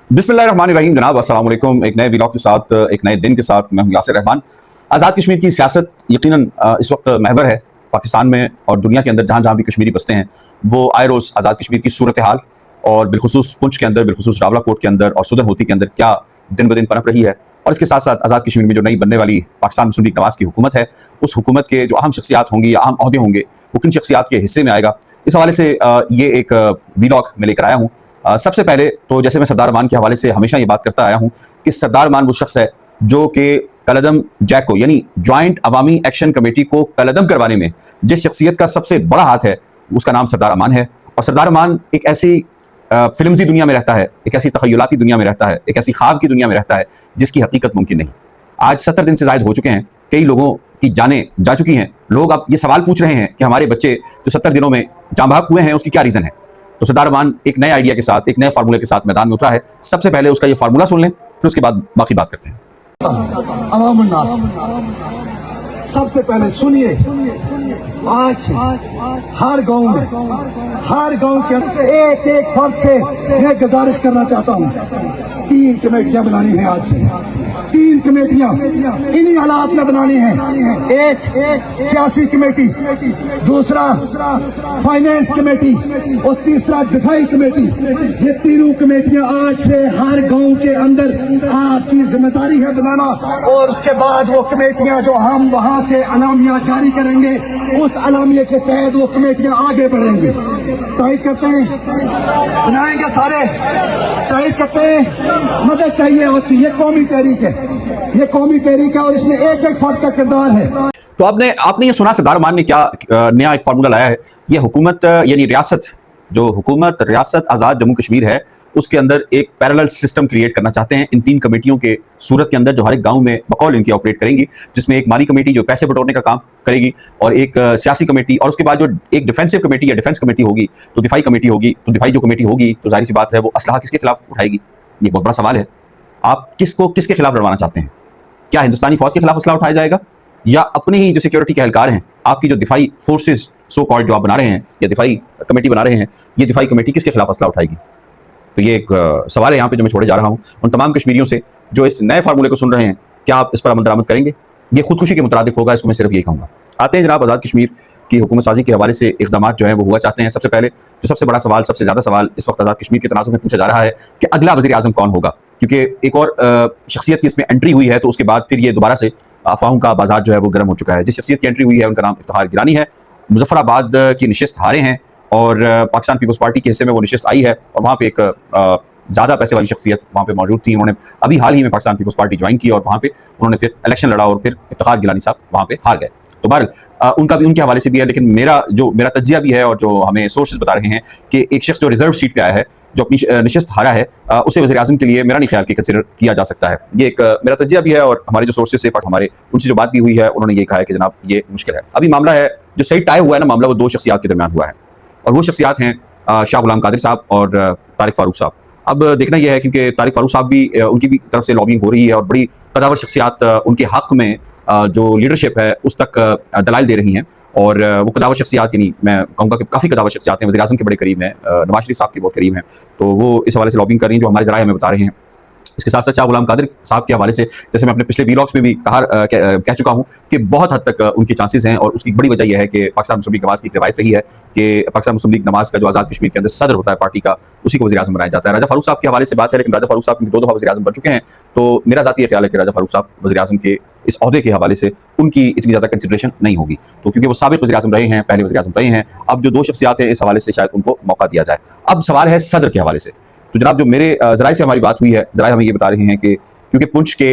बिस्मिल्लाहिर्रहमानिर्रहीम जनाब, अस्सलाम वालेकुम। एक नए व्लॉग के साथ, एक नए दिन के साथ मैं हूं यासिर रहमान। आज़ाद कश्मीर की सियासत यकीनन इस वक्त महवर है पाकिस्तान में और दुनिया के अंदर। जहाँ जहाँ भी कश्मीरी बसते हैं वो आए रोज़ आज़ाद कश्मीर की सूरत हाल और बिलखुसूस पुंछ के अंदर, बिलखुसूस रावलाकोट के अंदर और सुदन होती के अंदर क्या दिन ब दिन पनप रही है। और इसके साथ साथ आज़ाद कश्मीर में जो नई बनने वाली पाकिस्तान मुस्लिम लीग नवाज़ की हुकूमत है, उस हुकूमत के जो अहम शख्सियात होंगी या अहम ओहदे होंगे वो किन शख्सियात के हिस्से में आएगा, इस हवाले से ये एक व्लॉग मैं लेकर आया हूँ। सबसे पहले तो जैसे मैं सरदार अमान के हवाले से हमेशा ये बात करता आया हूँ कि सरदार अमान वो शख्स है जो कि कलदम जैक को, यानी ज्वाइंट अवामी एक्शन कमेटी को कलदम करवाने में जिस शख्सियत का सबसे बड़ा हाथ है उसका नाम सरदार अमान है। और सरदार अमान एक ऐसी फिल्मजी दुनिया में रहता है, एक ऐसी तखयलाती दुनिया में रहता है, एक ऐसी ख्वाब की दुनिया में रहता है जिसकी हकीकत मुमकिन नहीं। आज 70 दिन से ज़ायद हो चुके हैं, कई लोगों की जानें जा चुकी हैं। लोग अब ये सवाल पूछ रहे हैं कि हमारे बच्चे जो 70 दिनों में जाँ भाग हुए हैं उसकी क्या रीज़न है। तो सरदार अमान एक नए आइडिया के साथ, एक नए फार्मूले के साथ मैदान में उतरा है। सबसे पहले उसका ये फार्मूला सुन लें, फिर उसके बाद बाकी बात करते हैं। सबसे पहले सुनिए, आज से हर गांव में, हर गांव के एक एक फर्द से मैं गुजारिश करना चाहता हूं, 3 कमेटियां बनानी है। आज से 3 कमेटियां इन्हीं हालात में बनानी है। एक सियासी कमेटी, दूसरा फाइनेंस कमेटी और तीसरा दिफाई कमेटी। ये तीनों कमेटियां आज से हर गांव के अंदर आपकी जिम्मेदारी है बनाना। और उसके बाद वो कमेटियां जो हम वहां से अलामिया जारी करेंगे, उस अलामिया के तहत वो कमेटियां आगे बढ़ेंगी। टाइट करते हैं, बनाएंगे सारे, टाइट करते हैं। मदद चाहिए होती, ये कौमी तहरीक है, ये कौमी तहरीक है और इसमें एक एक फर्द का किरदार है। तो आपने ये सुना सरदार अमान ने क्या नया एक फार्मूला लाया है। ये हुकूमत यानी रियासत, जो हुकूमत रियासत आज़ाद जम्मू कश्मीर है, उसके अंदर एक पैरेलल सिस्टम क्रिएट करना चाहते हैं इन 3 कमेटियों के सूरत के अंदर, जो हर एक गांव में बकौल इनकी ऑपरेट करेंगी। जिसमें एक माली कमेटी जो पैसे बटोरने का काम करेगी और एक सियासी कमेटी, और उसके बाद जो एक डिफेंसिव कमेटी या डिफेंस कमेटी होगी तो दिफाई कमेटी होगी। तो दिफाई जो कमेटी होगी तो जाहिर सी बात है वो असलहा किसके खिलाफ उठाएगी। ये बहुत बड़ा सवाल है। आप किसके खिलाफ लड़वाना चाहते हैं? क्या हिंदुस्तानी फौज के खिलाफ असला उठाया जाएगा या अपने ही जो सिक्योरिटी के एहलकार हैं, आपकी जो दिफाई फोर्सेस सो कॉल्ड जो आप बना रहे हैं या दिफाई कमेटी बना रहे हैं, ये दिफाई कमेटी किसके खिलाफ असला उठाएगी? तो ये एक सवाल है यहाँ पे जो मैं छोड़े जा रहा हूँ उन तमाम कश्मीरियों से जो इस नए फार्मूले को सुन रहे हैं। क्या आप इस पर अमल दरामद करेंगे? ये खुदकुशी के मुतरादिफ होगा, इसको मैं सिर्फ यही कहूँगा। आते हैं जनाब आज़ाद कश्मीर की हुकूमत साजी के हवाले से इकदाम जो है वो हुआ चाहते हैं। सबसे पहले जो सबसे बड़ा सवाल, सबसे ज़्यादा सवाल इस वक्त आज़ाद कश्मीर के तनाज़ुर में पूछा जा रहा है कि अगला वज़ीर आज़म कौन होगा। क्योंकि एक और शख्सियत की इसमें एंट्री हुई है तो उसके बाद फिर ये दोबारा से अफवाहों का बाजार जो है वो गर्म हो चुका है। जिस शख्सियत की एंट्री हुई है उनका नाम इफ्तिखार गिलानी है। मुजफ्फराबाद की नशिस्त हारे हैं और पाकिस्तान पीपल्स पार्टी के हिस्से में वो नशिस्त आई है और वहाँ पे एक ज़्यादा पैसे वाली शख्सियत वहाँ पे मौजूद थी। उन्होंने अभी हाल ही में पाकिस्तान पीपल्स पार्टी ज्वाइन की और वहाँ पे उन्होंने फिर इलेक्शन लड़ा और फिर इफ्तिखार गिलानी साहब वहाँ पे हार गए। तो बहरहाल उनका भी उनके हवाले से भी है, लेकिन मेरा तज्जिया भी है और जो हमें सोर्सेज बता रहे हैं कि एक शख्स जो रिजर्व सीट पे आया है, जो अपनी नशिस्त हारा है, उसे वज़ीर आज़म के लिए मेरा नहीं ख्याल कि कंसिडर किया जा सकता है। ये एक मेरा तज्जिया भी है और हमारे जो सोर्सेज से हमारे उनसे जो बात भी हुई है उन्होंने ये कहा है कि जनाब ये मुश्किल है। अभी मामला है जो सही टाई हुआ है ना, मामला वो 2 शख्सियात के दरमियान हुआ है और वो शख्सियात हैं शाह गुलाम कादिर साहब और तारिक फारूक साहब। अब देखना यह है क्योंकि तारिक फारूक साहब भी, उनकी भी तरफ से लॉबिंग हो रही है और बड़ी कदावर शख्सियात उनके हक में जो लीडरशिप है उस तक दलाइल दे रही हैं। और वो कदावर शख्सियात, यानी मैं कहूँगा कि काफ़ी कदावर शख्सियात हैं, वज़ीर आज़म के बड़े करीब हैं, नवाज शरीफ साहब के बहुत करीब हैं। तो वो इस हवाले से लॉबिंग कर रही हैं जो हमारे ज़राए हमें बता रहे हैं। इसके साथ साथ शाह गुलाम कादिर साहब के हवाले से, जैसे मैं अपने पिछले व्लॉग्स में भी कह चुका हूँ कि बहुत हद तक उनके चांसेस हैं। और उसकी बड़ी वजह यह है कि पाकिस्तान मुस्लिम लीग नवाज़ की रिवायत रही है कि पाकिस्तान मुस्लिम लीग नवाज़ का जो आज़ाद कश्मीर के अंदर सदर होता है पार्टी का, उसी को वज़ीर आज़म बनाया जाता है। राजा फारूक साहब के हवाले से बात है, लेकिन राजा फारूक साहब 2 दफ़ा वज़ीर आज़म बन चुके हैं। तो मेरा ज़ाती ये ख्याल है कि राजा फारूक साहब वज़ीर आज़म के इस ओहदे के हवाले से उनकी इतनी ज़्यादा कंसिडरेशन नहीं होगी। तो क्योंकि वो साबिक़ वज़ीर आज़म रहे हैं, पहले वज़ीर आज़म रहे हैं, अब जो 2 शख्सियात हैं इस हवाले से शायद उनको मौका दिया जाए। अब सवाल है सदर के हवाले से। तो जनाब जो मेरे ज़राए से हमारी बात हुई है, ज़राए हमें ये बता रहे हैं कि क्योंकि पुंछ के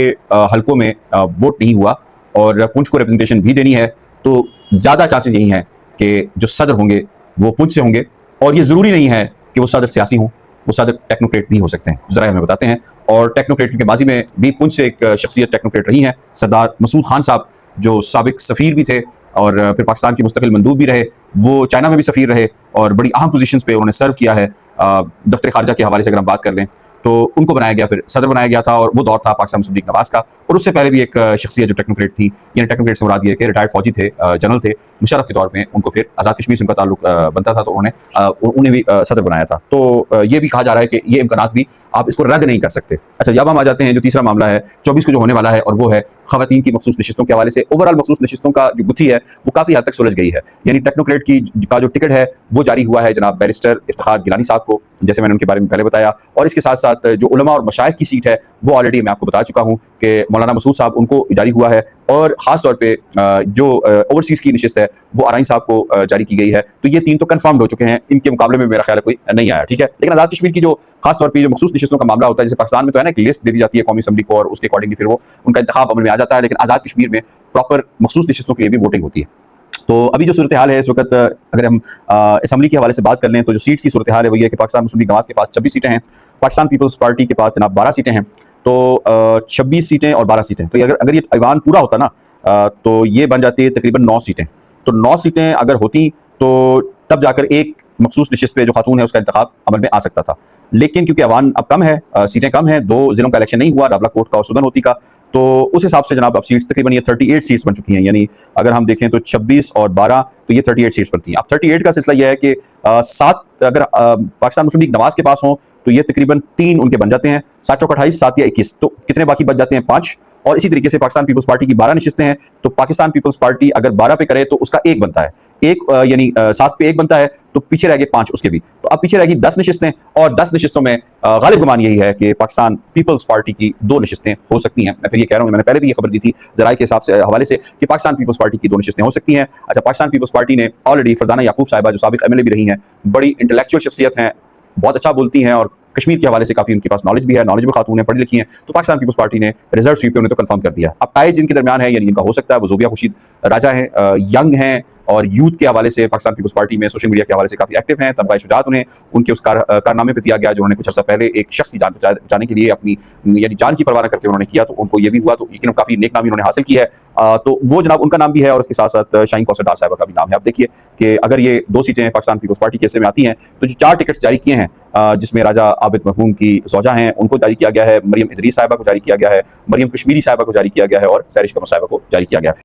हलकों में वोट नहीं हुआ और पुंछ को रिप्रेजेंटेशन भी देनी है, तो ज़्यादा चांसेस यही हैं कि जो सदर होंगे वो पुंछ से होंगे। और ये ज़रूरी नहीं है कि वो सदर सियासी हों, वो सदर टेक्नोक्रेट भी हो सकते हैं। ज़राए हमें बताते हैं। और टेक्नोक्रेट के बाजी में भी पुंछ से एक शख्सियत टेक्नोक्रेट रही हैं, सरदार मसूद खान साहब, जो साबिक सफ़ीर भी थे और फिर पाकिस्तान के मुस्तकिल मंदूब भी रहे। वो चाइना में भी सफ़ीर रहे और बड़ी अहम पोजीशंस पे उन्होंने सर्व किया है। दफ्तर खारजा के हवाले से अगर हम बात कर लें तो उनको बनाया गया, फिर सदर बनाया गया था, और वो दौर था पाकिस्तान मुस्लिम लीग नवाज का। और उससे पहले भी एक शख्सियत जो टेक्नोक्रेट थी, यानी टेक्नोक्रेट से मुराद ये कि रिटायर्ड फौजी थे, जनरल थे, मुशर्रफ के दौर में उनको फिर आज़ाद कश्मीर से उनका ताल्लुक बनता था, तो उन्हें भी सदर बनाया था। तो ये भी कहा जा रहा है कि ये इम्कानात भी आप इसको रद्द नहीं कर सकते। अच्छा, जब हम आ जाते हैं जो तीसरा मामला है 24 को जो होने वाला है, और वो है ख़वातीन की मखसूस नशिस्तों के हवाले से। ओवरऑल मखसूस नशिस्तों का जो गुत्थी है वो काफ़ी हद तक सुलझ गई है, यानी टेक्नोक्रेट का जो टिकट है वो जारी हुआ है जनाब बैरिस्टर इफ्तिखार गिलानी साहब को, जैसे मैंने उनके बारे में पहले बताया। और इसके साथ साथ जो उलमा और मशाइख की सीट है वो ऑलरेडी मैं आपको बता चुका हूँ कि मौलाना मसूद साहब उनको जारी हुआ है, और ख़ास तौर पे जो ओवरसीज़ की नशिस्त है वो आराइन साहब को जारी की गई है। तो ये 3 तो कन्फर्म्ड हो चुके हैं, इनके मुकाबले में मेरा ख्याल है कोई नहीं आया, ठीक है। लेकिन आज़ाद कश्मीर की जो खास तौर पे जो मखसूस नशिस्तों का मामला होता है, जैसे पाकिस्तान में तो है ना एक लिस्ट दे दी जाती है कौमी असम्बली को, और उसके अकॉर्डिंगली फिर वो उनका इंतखाब अमल में आ जाता है, लेकिन आज़ाद कश्मीर में प्रॉपर मखसूस नशिस्तों के लिए भी वोटिंग होती है। तो अभी जो सूरत हाल है इस वक्त, अगर हम असम्बली के हवाले से बात कर लें, तो जो सीट्स की सूरत हाल है वो ये है कि पाकिस्तान मुस्लिम लीग नवाज के पास 26 सीटें हैं, पाकिस्तान पीपल्स पार्टी के पास जनाब 12 सीटें हैं। तो 26 सीटें और 12 सीटें, तो अगर ये ऐवान पूरा होता ना, तो ये बन जाती है तकरीबन 9 सीटें। तो 9 सीटें अगर होती तो तब जाकर एक मखसूस नशिस्त पे जो खातून है उसका इंतखाब अमल में आ सकता था। लेकिन क्योंकि अवान अब कम है, सीटें कम हैं, 2 ज़िलों का इलेक्शन नहीं हुआ, रावलाकोट का और सुदन होती का, तो उस हिसाब से जनाब अब सीट्स तकरीबन ये 38 सीट्स बन चुकी हैं। यानी अगर हम देखें तो 26 और 12 तो ये 38 सीट्स बनती हैं। अब 38 का सिलसिला यह है कि 7 अगर पाकिस्तान मुस्लिम लीग नवाज के पास हों तो ये तकरीबन 3 उनके बन जाते हैं, 7 चौक 28, 7 या 21, तो कितने बाकी बच जाते हैं 5। और इसी तरीके से पाकिस्तान पीपल्स पार्टी की 12 नशिस्तें हैं, तो पाकिस्तान पीपल्स पार्टी अगर 12 पे करे तो उसका 1 बनता है, एक यानी 7 पे 1 बनता है, तो पीछे रह गए 5 उसके भी, तो अब पीछे रहेगी 10 नशिस्तें। और 10 नशिस्तों में गालिब गुमान यही है कि पाकिस्तान पीपल्स पार्टी की 2 नशिस्तें हो सकती हैं। मैं फिर ये कह रहा हूँ, मैंने पहले भी ये खबर दी थी जराए के हिसाब से हवाले से कि पाकिस्तान पीपल्स पार्टी की 2 नशिस्तें हो सकती हैं। अच्छा, पाकिस्तान पीपल्स पार्टी ने ऑलरेडी फरजाना याकूब साहिबा जो साबिक MLA भी रही हैं, बड़ी इंटेलेक्चुअल शख्सियत हैं, बहुत अच्छा बोलती हैं, और कश्मीर के हवाले से काफ़ी उनके पास नॉलेज भी है, नॉलेजेबल खातून है, पढ़ी लिखी हैं। तो पाकिस्तान पीपल्स पार्टी ने रिजर्व सीट पे उन्हें तो कंफर्म कर दिया। अब टाई जिनके दरमियान है, यानी इनका हो सकता है वो ज़ोबिया खुर्शीद राजा हैं, यंग हैं, और यूथ के हवाले से पाकिस्तान पीपल्स पार्टी में सोशल मीडिया के हवाले से काफ़ी एक्टिव हैं। तमगा शुजात उन्हें उनके उस कारनामे पर दिया गया जो उन्होंने कुछ अर्सा पहले एक शख्स की जान बचाने के लिए अपनी यानी जान की परवाह करते उन्होंने किया, तो उनको ये भी हुआ, तो यकीन काफ़ी नेक नामी उन्होंने हासिल की है। तो वो जनाब उनका नाम भी है, और उसके साथ साथ शाहीन कौसर डार साहिबा का भी नाम है। आप देखिए कि अगर ये 2 सीटें पाकिस्तान पीपल्स पार्टी के हिस्से में आती हैं, तो जो 4 टिकट्स जारी किए हैं, जिसमें राजा आबिद मरहूम की ज़ौजा हैं उनको जारी किया गया है, मरियम इदरीस साहिबा को जारी किया गया है, मरियम कश्मीरी साहिबा को जारी किया गया है, और सैरिश कमर साहिबा को जारी किया गया है।